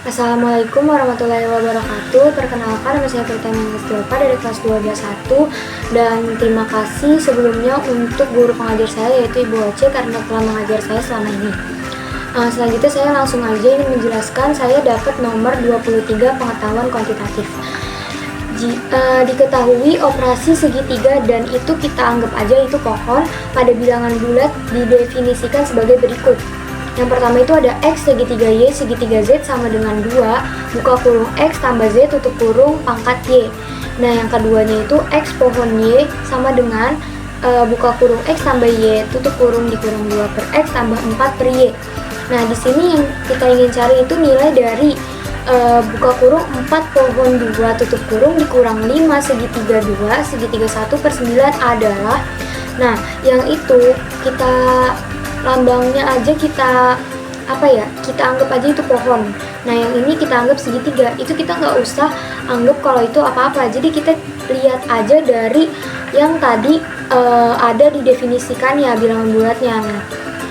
Assalamualaikum warahmatullahi wabarakatuh. Perkenalkan, nama saya Pritama Mustiafa dari kelas 12 dan terima kasih sebelumnya untuk guru pengajar saya yaitu Ibu Oce karena telah mengajar saya selama ini. Selanjutnya saya langsung aja ingin menjelaskan saya dapat nomor 23 pengetahuan kuantitatif. Diketahui operasi segitiga dan itu kita anggap aja itu pohon pada bilangan bulat didefinisikan sebagai berikut. Yang pertama itu ada X segitiga Y segitiga Z sama dengan 2 buka kurung X tambah Z tutup kurung pangkat Y. Nah yang keduanya itu X pohon Y sama dengan buka kurung X tambah Y tutup kurung dikurang 2 per X tambah 4 per Y. Nah di sini yang kita ingin cari itu nilai dari buka kurung 4 pohon 2 tutup kurung dikurang 5 segitiga 2 segitiga 1 per 9 adalah, nah yang itu kita lambangnya aja kita kita anggap aja itu pohon. Nah yang ini kita anggap segitiga, itu kita nggak usah anggap kalau itu apa-apa, jadi kita lihat aja dari yang tadi ada didefinisikannya bilangan bulatnya. Nah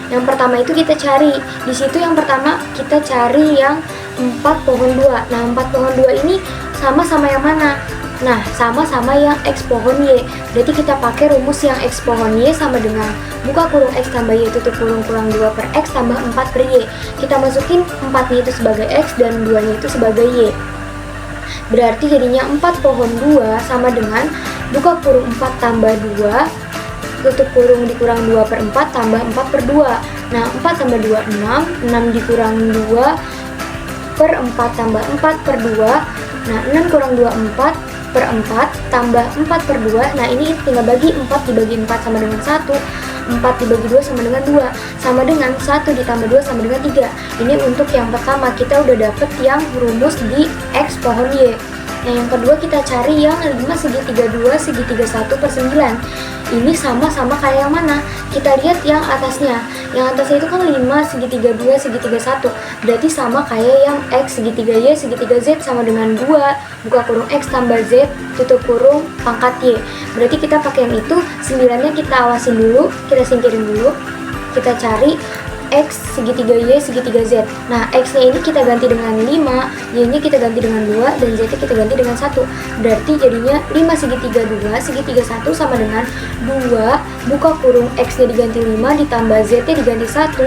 yang pertama itu kita cari di situ, yang pertama kita cari yang 4 pohon 2. Nah 4 pohon 2 ini sama-sama yang mana? Nah, sama-sama yang X pohon Y. Berarti kita pakai rumus yang X pohon Y sama dengan buka kurung X tambah Y tutup kurung kurang 2 per X tambah 4 per Y. Kita masukin 4-nya itu sebagai X dan 2-nya itu sebagai Y. Berarti jadinya 4 pohon 2 sama dengan buka kurung 4 tambah 2 tutup kurung dikurang 2 per 4 tambah 4 per 2. Nah, 4 tambah 2, 6. 6 dikurang 2 per 4 tambah 4 per 2. Nah, 6 kurang 2, 4 per 4 tambah 4 per 2. Nah ini tinggal bagi 4 dibagi 4 sama dengan 1, 4 dibagi 2 sama dengan 2, sama dengan 1 ditambah 2 sama dengan 3. Ini untuk yang pertama, kita udah dapet yang rumus di X pohon Y. Nah yang kedua kita cari yang 5 segitiga 2 segitiga 1 per 9. Ini sama-sama kayak yang mana? Kita lihat yang atasnya. Yang atasnya itu kan 5 segitiga 2 segitiga 1. Berarti sama kayak yang X segitiga Y segitiga Z sama dengan 2 buka kurung X tambah Z tutup kurung pangkat Y. Berarti kita pakai yang itu, 9-nya kita awasin dulu, kita singkirin dulu. Kita cari X segitiga Y segitiga Z. Nah X-nya ini kita ganti dengan 5, Y-nya kita ganti dengan 2, dan Z-nya kita ganti dengan 1. Berarti jadinya 5 segitiga 2 segitiga 1 sama dengan 2 buka kurung X-nya diganti 5 ditambah Z-nya diganti 1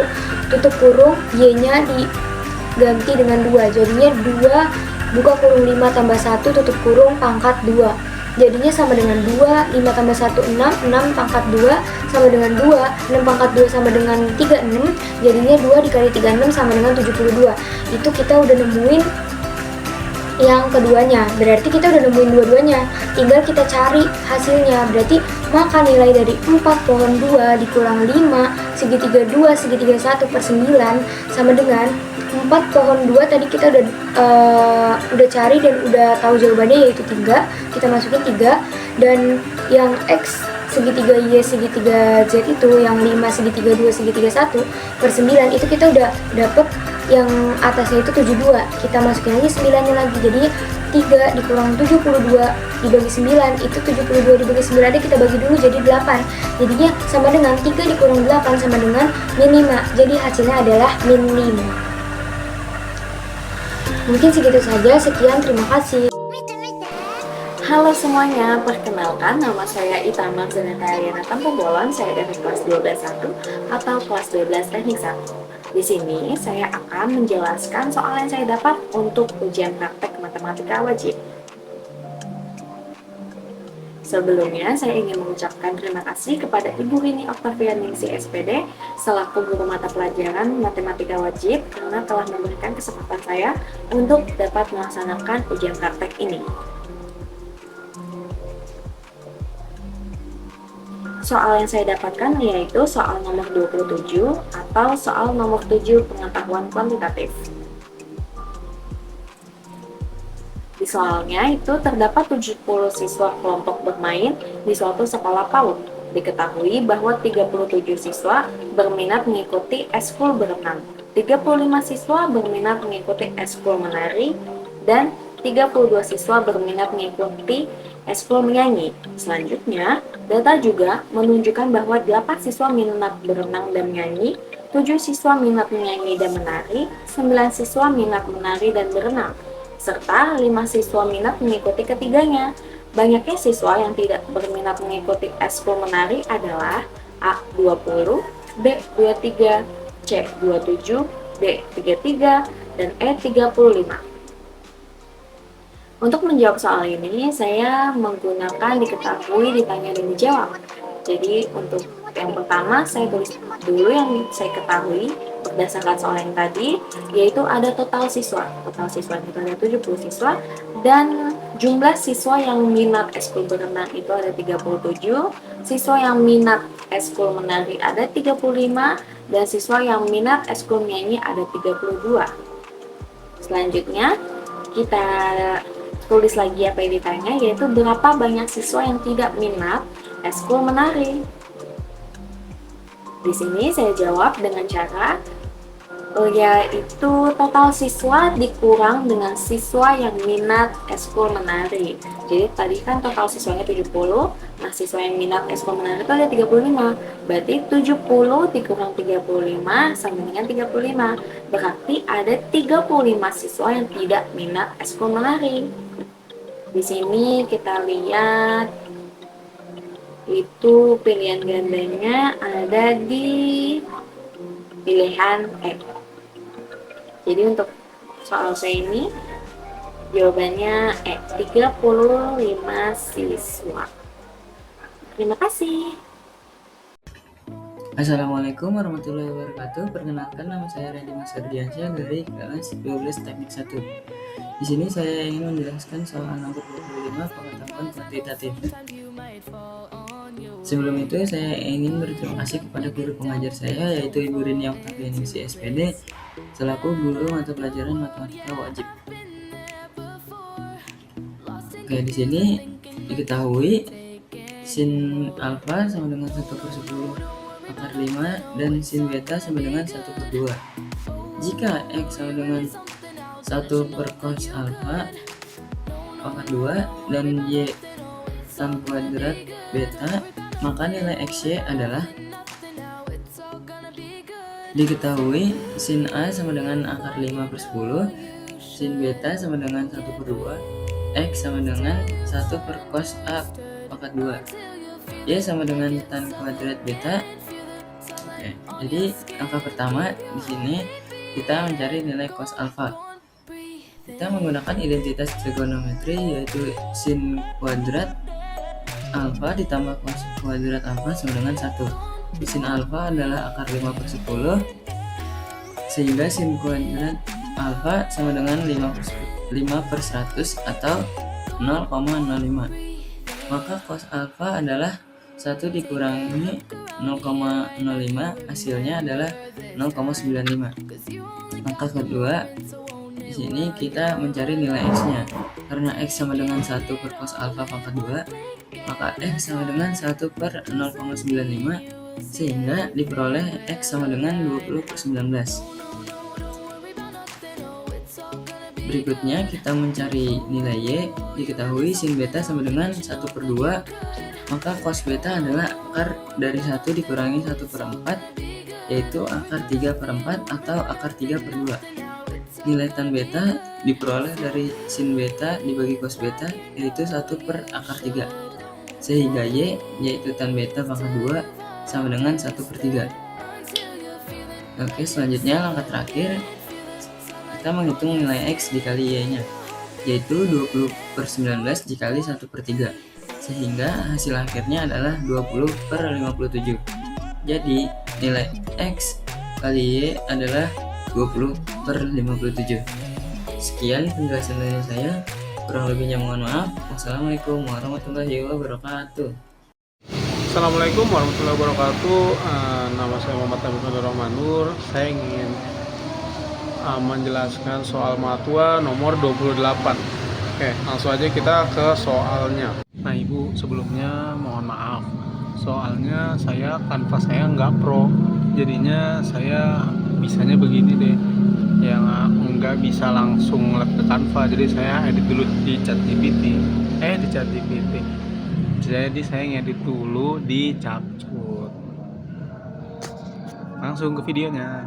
tutup kurung Y-nya diganti dengan 2. Jadinya 2 buka kurung 5 tambah 1 tutup kurung pangkat 2. Jadinya sama dengan 2, 5 tambah 1, 6, 6 pangkat 2 sama dengan 2, 6 pangkat 2 sama dengan 3, 6. Jadinya 2 dikali 3, 6 sama dengan 72. Itu kita udah nemuin yang keduanya, berarti kita udah nemuin dua-duanya. Tinggal kita cari hasilnya, berarti maka nilai dari 4 pohon 2 dikurang 5 segitiga 2 segitiga 1 per 9 sama dengan 4 pohon 2 tadi kita udah cari dan udah tahu jawabannya yaitu 3. Kita masukin 3, dan yang X segitiga Y segitiga Z itu yang 5 segitiga 2 segitiga 1 per 9 itu kita udah dapet yang atasnya itu 72. Kita masukin lagi 9-nya lagi, jadi 3 dikurang 72 dibagi 9 itu 72 dibagi 9 ada kita bagi dulu jadi 8. Jadinya sama dengan 3 dikurang 8 sama dengan min 5. Jadi hasilnya adalah min 5. Mungkin segitu saja, sekian, terima kasih. Halo semuanya, perkenalkan nama saya Ita Marzaneta Ariana Tampobolon, saya dari kelas 12.1 atau kelas 12 teknik 1. Di sini saya akan menjelaskan soal yang saya dapat untuk ujian praktek matematika wajib. Sebelumnya, saya ingin mengucapkan terima kasih kepada Ibu Rini Oktavianingsi SPD selaku guru mata pelajaran matematika wajib karena telah memberikan kesempatan saya untuk dapat melaksanakan ujian praktek ini. Soal yang saya dapatkan yaitu soal nomor 27 atau soal nomor 7 pengetahuan kuantitatif. Di soalnya itu terdapat 70 siswa kelompok bermain di suatu sekolah PAUD. Diketahui bahwa 37 siswa berminat mengikuti eskul berenang, 35 siswa berminat mengikuti eskul menari, dan 32 siswa berminat mengikuti eskul menyanyi. Selanjutnya, data juga menunjukkan bahwa 8 siswa minat berenang dan menyanyi, 7 siswa minat menyanyi dan menari, 9 siswa minat menari dan berenang, serta 5 siswa minat mengikuti ketiganya. Banyaknya siswa yang tidak berminat mengikuti ekskul menari adalah A. 20, B. 23, C. 27, D. 33, dan E. 35. Untuk menjawab soal ini, saya menggunakan diketahui, ditanya, dan dijawab. Jadi untuk yang pertama, saya tulis dulu yang saya ketahui berdasarkan soal yang tadi, yaitu ada total siswa. Total siswa itu ada 70 siswa, dan jumlah siswa yang minat ekskul berenang itu ada 37, siswa yang minat ekskul menari ada 35, dan siswa yang minat ekskul menyanyi ada 32. Selanjutnya, kita tulis lagi apa yang ditanya, yaitu berapa banyak siswa yang tidak minat ekskul menari. Di sini saya jawab dengan cara yaitu total siswa dikurang dengan siswa yang minat ekskul menari. Jadi tadi kan total siswanya 70, nah siswa yang minat ekskul menari itu ada 35. Berarti 70 dikurang 35 sama dengan 35. Berarti ada 35 siswa yang tidak minat ekskul menari. Di sini kita lihat itu pilihan gandanya ada di pilihan E. Jadi untuk soal saya ini jawabannya E, 35 siswa. Terima kasih. Assalamualaikum warahmatullahi wabarakatuh. Perkenalkan, nama saya Randy Mas Ardiansyah dari kelas 12 Teknik 1. Di sini saya ingin menjelaskan soal nomor 25 pengetahuan kuantitatif. Sebelum itu saya ingin berterima kasih kepada guru pengajar saya, yaitu Ibu Rini Oktavianisi SPD selaku guru mata pelajaran matematika wajib. Oke, di sini diketahui sin alfa sama dengan 1/10 akar 5 dan sin beta sama dengan 1/2. Jika X sama dengan 1 per cos alfa akar 2 dan Y tan kuadrat beta, maka nilai XY adalah diketahui sin A sama dengan akar 5/10, sin beta sama dengan 1/2, X sama dengan 1 per cos A akar 2, Y sama dengan tan kuadrat beta. Oke, jadi angka pertama di sini kita mencari nilai cos alfa. Kita menggunakan identitas trigonometri, yaitu sin kuadrat alfa ditambah cos kuadrat alfa sama dengan 1. Sin alfa adalah akar 5/10, sehingga sin kuadrat alfa sama dengan 5/100 atau 0,05. Maka cos alfa adalah 1 dikurangi 0,05, hasilnya adalah 0,95. Maka kedua, di sini kita mencari nilai X-nya. Karena X sama dengan 1 per cos alfa pangkat 2, maka X sama dengan 1 per 0,95, sehingga diperoleh X sama dengan 20/19. Berikutnya kita mencari nilai Y. Diketahui sin beta sama dengan 1/2, maka cos beta adalah akar dari 1 dikurangi 1/4, yaitu akar 3/4 atau akar 3/2. Nilai tan beta diperoleh dari sin beta dibagi cos beta, yaitu 1 per akar 3, sehingga Y, yaitu tan beta pangkat 2, sama dengan 1/3. Oke, selanjutnya langkah terakhir, kita menghitung nilai X dikali Y-nya, yaitu 20/19 dikali 1/3, sehingga hasil akhirnya adalah 20/57. Jadi nilai X kali Y adalah 20/57. Sekian penjelasan dari saya, kurang lebihnya mohon maaf. Wassalamualaikum warahmatullahi wabarakatuh. Assalamualaikum warahmatullahi wabarakatuh. Nama saya Muhammad Abdul Rahmanur. Saya ingin menjelaskan soal matwa nomor 28. Oke, langsung aja kita ke soalnya. Nah Ibu, sebelumnya mohon maaf, soalnya kanva saya nggak pro, jadinya saya bisanya begini deh, yang nggak bisa langsung live ke Canva, jadi saya edit dulu di ChatGPT. Jadi saya ngedit dulu di Capcut. Langsung ke videonya.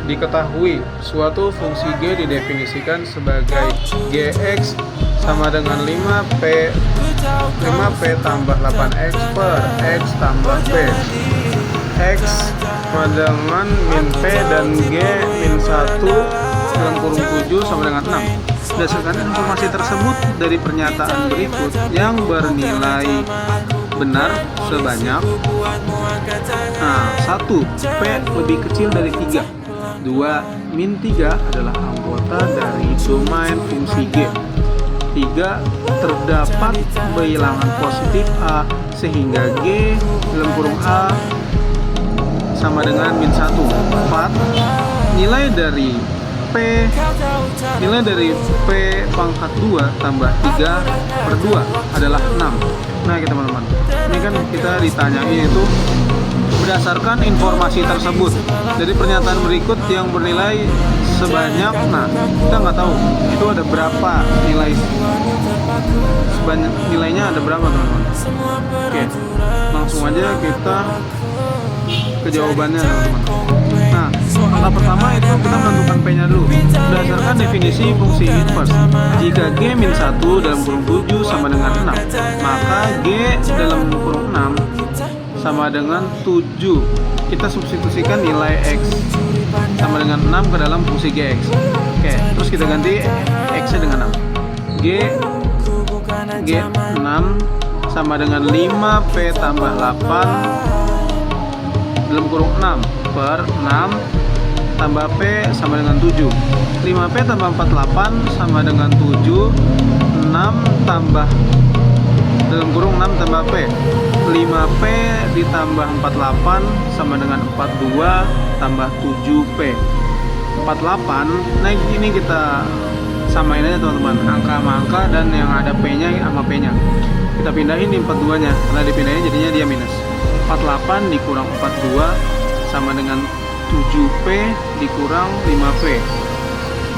Diketahui, suatu fungsi G didefinisikan sebagai Gx sama dengan 5P tambah 8X per X tambah P. X sama dengan min P dan G min 1 dalam kurung 7 sama dengan 6. Berdasarkan informasi tersebut dari pernyataan berikut yang bernilai benar sebanyak 1. P lebih kecil dari 3. 2. Min 3 adalah anggota dari domain fungsi G. 3. Terdapat bilangan positif A sehingga G dalam kurung A sama dengan min 1. 4. Nilai dari P pangkat 2 tambah 3 per 2 adalah 6. Nah teman-teman, ini kan kita ditanyain itu berdasarkan informasi tersebut dari pernyataan berikut yang bernilai sebanyak, kita nggak tahu itu ada berapa nilainya ada berapa teman-teman. Oke, langsung aja kita ke jawabannya teman-teman. Nah, langkah pertama itu kita menentukan P-nya dulu berdasarkan definisi fungsi inverse. Jika G min 1 dalam kurung 7 sama dengan 6, maka G dalam kurung 6 sama dengan 7. Kita substitusikan nilai X sama dengan 6 ke dalam fungsi Gx. Oke, terus kita ganti X-nya dengan 6. G 6 sama dengan 5P tambah 8 dalam kurung 6 per 6 tambah P sama dengan 7. 5P tambah 48 sama dengan 7. 6 tambah dalam kurung 6 tambah P. 5P ditambah 48 sama dengan 42 tambah 7P. 48, nah ini kita samain aja teman-teman, angka sama angka dan yang ada P-nya sama P-nya. Kita pindahin di 42-nya, karena dipindahin jadinya dia minus. 48 dikurang 42 sama dengan 7P dikurang 5P.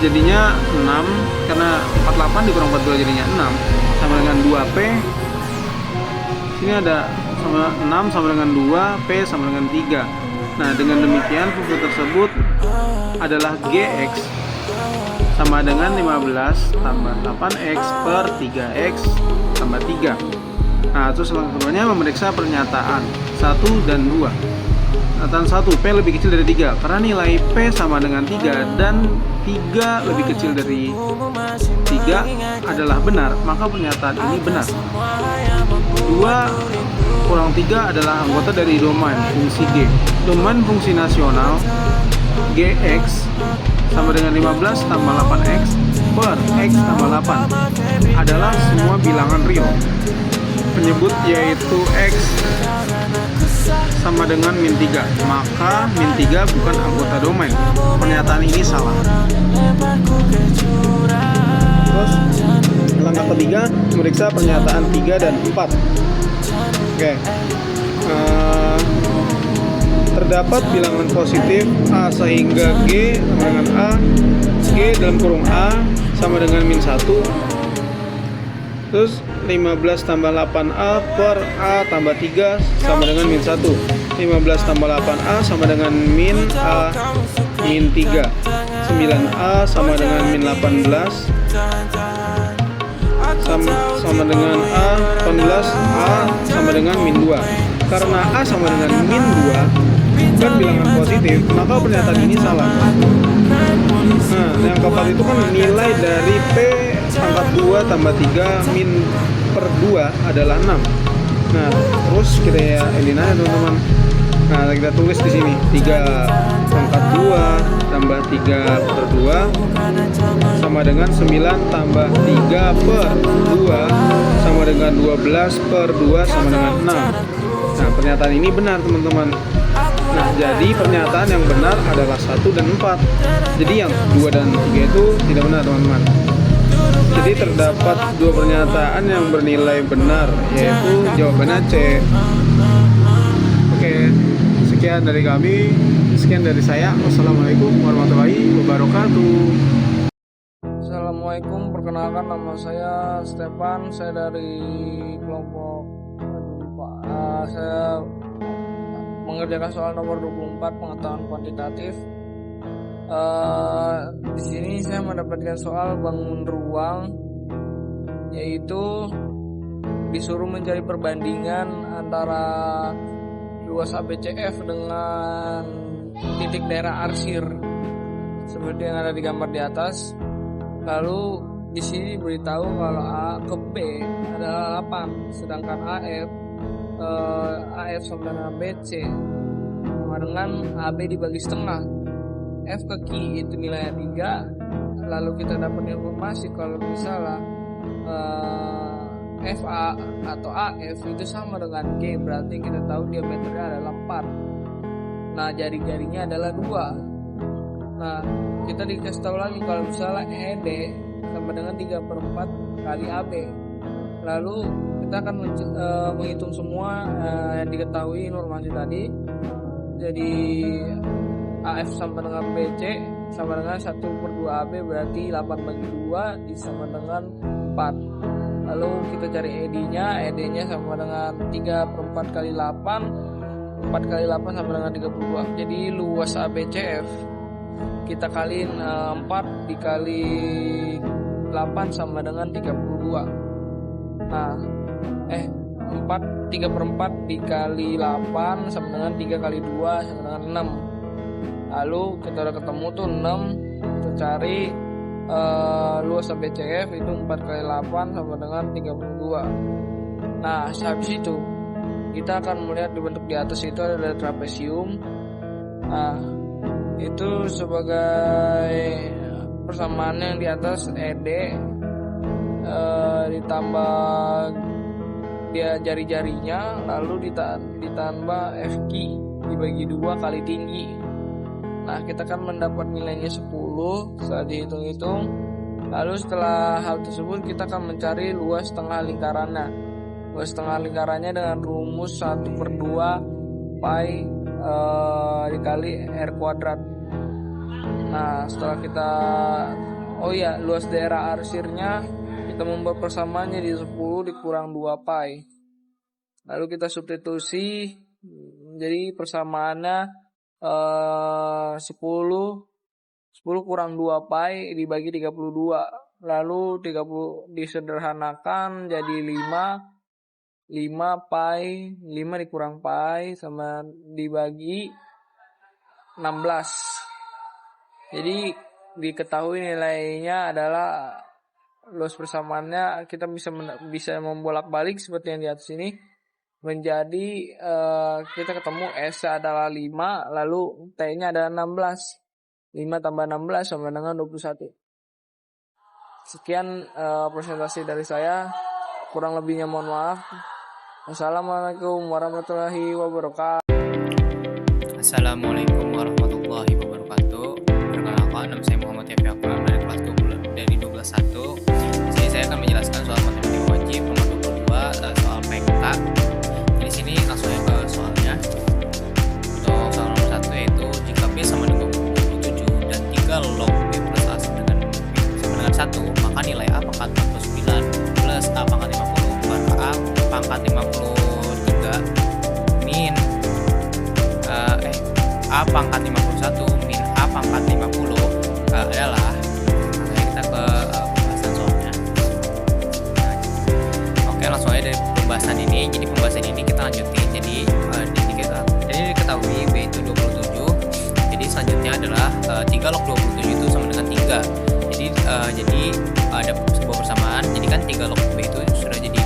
Jadinya 6, karena 48 dikurang 42 jadinya 6 sama dengan 2P. Sini ada sama 6 sama dengan 2, P sama dengan 3. Nah, dengan demikian fungsi tersebut adalah Gx sama dengan 15 tambah 8X per 3X tambah 3. Nah, terus selanjutnya memeriksa pernyataan 1 dan 2. Pernyataan 1, P lebih kecil dari 3 karena nilai P sama dengan 3 dan 3 lebih kecil dari 3 adalah benar, maka pernyataan ini benar. 2 kurang 3 adalah anggota dari domain fungsi G. Domain fungsi nasional Gx sama dengan 15 tambah 8X per X tambah 8 adalah semua bilangan real. Penyebut yaitu X sama dengan min 3, maka min 3 bukan anggota domain. Pernyataan ini salah. Terus langkah ketiga, memeriksa pernyataan 3 dan 4. Oke. Terdapat bilangan positif A sehingga G sama dengan A, G dalam kurung A sama dengan min 1. Terus 15 tambah 8A per A tambah 3 sama dengan min 1. 15 tambah 8A sama dengan min A min 3. 9A sama dengan min 18 sama dengan A 18A sama dengan min 2. Karena A sama dengan min 2 bukan bilangan positif, maka pernyataan ini salah. Nah, yang keempat itu kan nilai dari P pangkat 2 tambah 3 min per 2 adalah 6. Nah, terus kita ya ini aja teman-teman. Nah, kita tulis di sini 3 pangkat 2 tambah 3 per 2 sama dengan 9 tambah 3 per 2 sama dengan 12 per 2 sama dengan 6. Nah, pernyataan ini benar teman-teman. Nah, jadi pernyataan yang benar adalah 1 dan 4. Jadi yang 2 dan 3 itu tidak benar teman-teman. Jadi terdapat dua pernyataan yang bernilai benar, yaitu jawabannya C. Oke, sekian dari kami, sekian dari saya. Wassalamualaikum warahmatullahi wabarakatuh. Assalamualaikum, perkenalkan nama saya Stefan, saya dari kelompok saya mengerjakan soal nomor 24 pengetahuan kuantitatif. Di sini saya mendapatkan soal bangun ruang, yaitu disuruh mencari perbandingan antara luas ABCF dengan titik daerah arsir seperti yang ada di gambar di atas. Lalu di sini diberitahu kalau A ke B adalah 8, sedangkan AF sama dengan BC sama dengan AB dibagi setengah. F ke Q itu nilainya 3. Lalu kita dapat informasi kalau misalnya FA atau AF itu sama dengan G, berarti kita tahu diameternya adalah 4. Nah, jari-jarinya adalah 2. Nah, kita dikasih tahu lagi kalau misalnya ED sama dengan 3/4 kali AB. Lalu kita akan menghitung semua yang diketahui informasi tadi. Jadi AF sama dengan BC sama dengan 1/2 AB, berarti 8 bagi 2 sama dengan 4. Lalu kita cari ED-nya sama dengan 3/4 kali 8. 4 kali 8 sama dengan 32. Jadi luas ABCF kita kaliin 4 dikali 8 sama dengan 32. Nah, 3/4 dikali 8 sama dengan 3 kali 2 sama dengan 6. Lalu kita udah ketemu tuh 6. Kita cari luas ABCF itu 4 kali 8 sama dengan 32. Nah, habis itu kita akan melihat di bentuk di atas itu ada trapesium. Nah, itu sebagai persamaannya yang di atas ED ditambah dia jari-jarinya, lalu ditambah FQ dibagi 2 kali tinggi. Nah, kita kan mendapat nilainya 10 setelah dihitung-hitung. Lalu setelah hal tersebut kita akan mencari luas tengah lingkarannya. Luas tengah lingkarannya dengan rumus 1/2 pi dikali R kuadrat. Nah, setelah kita luas daerah arsirnya kita membuat persamaannya di 10 dikurang 2 pi. Lalu kita substitusi, jadi persamaannya 10 kurang 2 pi dibagi 32. Lalu 30 disederhanakan jadi 5 pi, 5 dikurang pi sama dibagi 16. Jadi diketahui nilainya adalah luas persamaannya, kita bisa membolak-balik seperti yang di atas ini menjadi kita ketemu S adalah 5, lalu T-nya adalah 16. 5 tambah 16 sama dengan 21. Sekian presentasi dari saya. Kurang lebihnya mohon maaf. Wassalamualaikum warahmatullahi wabarakatuh. Assalamualaikum warahmatullahi wabarakatuh. Perkenalkan, nama saya Muhammad Yafi Akram dari kelas 12.1. Jadi saya akan menjelaskan soal matematika wajib nomor 22, soal PK. Di sini langsung ke soalnya. Untuk soal nomor 1 yaitu jika B sama dengan 27 dan 3 log B plus A sama dengan 1, maka nilai A pangkat 49 plus A pangkat 50 per A pangkat 53 min A pangkat 51 min A pangkat 50 adalah, kita ke pembahasan soalnya. Oke, langsung aja dari pembahasan ini. Jadi pembahasan ini kita lanjutin. Jadi diketahui B itu 27. Jadi selanjutnya adalah 3 log 27 itu sama dengan 3. Jadi ada sebuah persamaan. Jadi kan 3 log B itu sudah jadi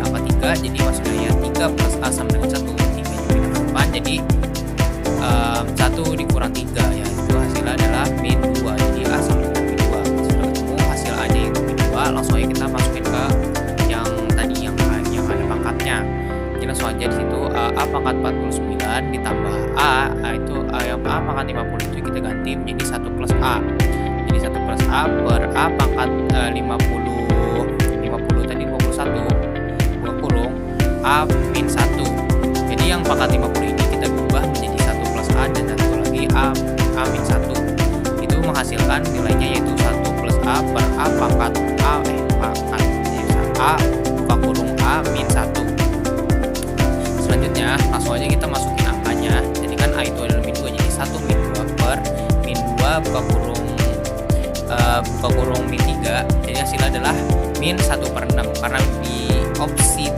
angka 3. Jadi maksudnya 3 plus A sama dengan 1. 3 dipindah ke depan jadi 1 dikurang 3, ya itu hasilnya adalah min 2. Jadi A sama dengan min 2. Sudah ketemu hasil A nya itu min 2. Langsung aja kita masukin ke yang tadi yang ada pangkatnya. Jadi langsung aja di situ A pangkat 49 ditambah A itu yang A pangkat 50 itu kita ganti menjadi 1 plus A. Jadi 1 plus A per A pangkat 50 tadi 21 buka kurung A min 1. Jadi yang pangkat 50 ini kita ubah menjadi 1 plus A dan satu lagi A min 1. Itu menghasilkan nilainya yaitu 1 plus A per A pangkat A buka kurung A min 1. selanjutnya langsung aja kita masukin angkanya. Jadi kan A itu adalah min 2, jadi 1 min 2 per min 2 buka kurung min 3, jadi hasilnya adalah min 1/6. Karena di opsi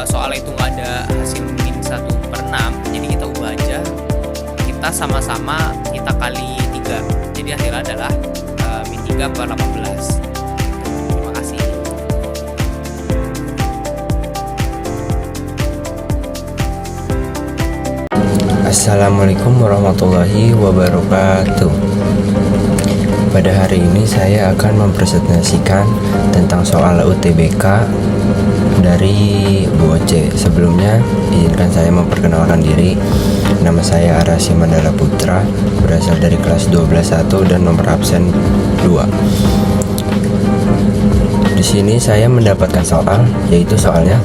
soal itu nggak ada hasil min 1/6, jadi kita ubah aja, kita sama-sama kita kali 3, jadi hasilnya adalah min 3/18. Terima kasih. Assalamualaikum warahmatullahi wabarakatuh. Pada hari ini saya akan mempresentasikan tentang soal UTBK dari Bu Oce. Sebelumnya izinkan saya memperkenalkan diri. Nama saya Arasy Mandala Putra, berasal dari kelas 12-1 dan nomor absen 2. Di sini saya mendapatkan soal, yaitu soalnya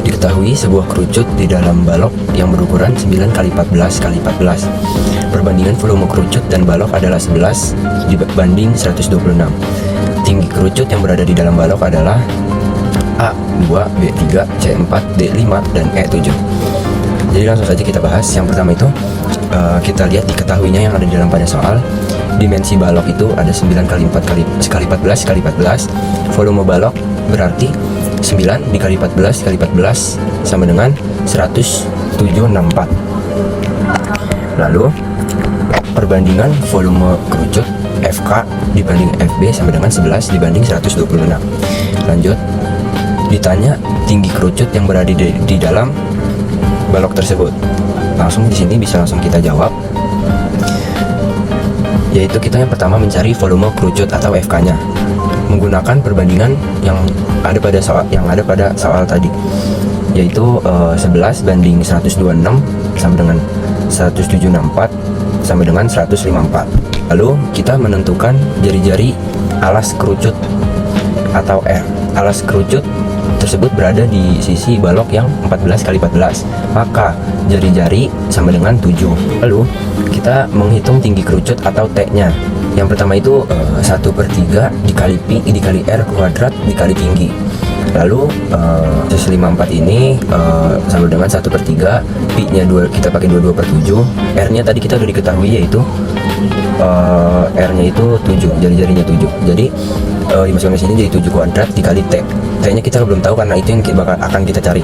diketahui sebuah kerucut di dalam balok yang berukuran 9 x 14 x 14. Perbandingan volume kerucut dan balok adalah 11 dibanding 126. Tinggi kerucut yang berada di dalam balok adalah A2, B3, C4, D5, dan E7. Jadi langsung saja kita bahas. Yang pertama itu kita lihat diketahuinya yang ada di dalam pada soal. Dimensi balok itu ada 9 x 4 x 14 x 14. Volume balok berarti 9 dikali 14 kali 14 sama dengan 10764. Lalu perbandingan volume kerucut FK dibanding FB sama dengan 11 dibanding 126. Lanjut, ditanya tinggi kerucut yang berada di dalam balok tersebut. Langsung di sini bisa langsung kita jawab, yaitu kita yang pertama mencari volume kerucut atau FK-nya menggunakan perbandingan yang ada pada soal tadi, yaitu 11 banding 126 sama dengan 10764 sama dengan 154. Lalu kita menentukan jari-jari alas kerucut atau R. Alas kerucut tersebut berada di sisi balok yang 14 x 14, maka jari-jari sama dengan 7. Lalu kita menghitung tinggi kerucut atau T-nya. Yang pertama itu 1/3 dikali Pi dikali R kuadrat dikali tinggi. Lalu 154 ini sama dengan 1/3, Pi-nya kita pakai 22/7, R-nya tadi kita udah diketahui yaitu R-nya itu 7, jari-jarinya 7. Jadi dimasukkan ke sini jadi 7 kuadrat dikali T. T-nya kita belum tahu karena itu yang akan kita cari.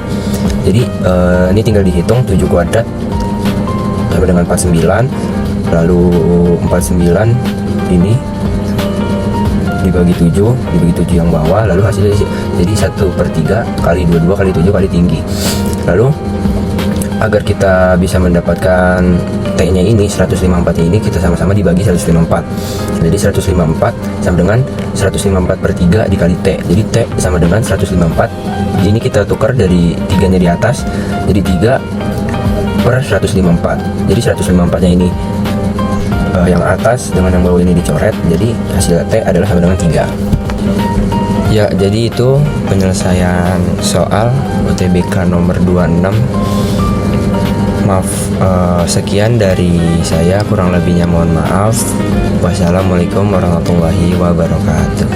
Jadi ini tinggal dihitung 7 kuadrat sama dengan 49. Lalu 49 ini dibagi 7 yang bawah, lalu hasilnya jadi 1/3 kali 22 kali 7 kali tinggi. Lalu agar kita bisa mendapatkan T-nya ini 154 ini, kita sama-sama dibagi 154. Jadi 154 sama dengan 154/3 dikali T. Jadi T sama dengan 154. Ini kita tukar dari 3-nya di atas jadi 3/154. Jadi 154-nya ini yang atas dengan yang bawah ini dicoret, jadi hasil T adalah sama dengan 3. Ya, jadi itu penyelesaian soal UTBK nomor 26. Maaf, sekian dari saya, kurang lebihnya mohon maaf. Wassalamualaikum warahmatullahi wabarakatuh.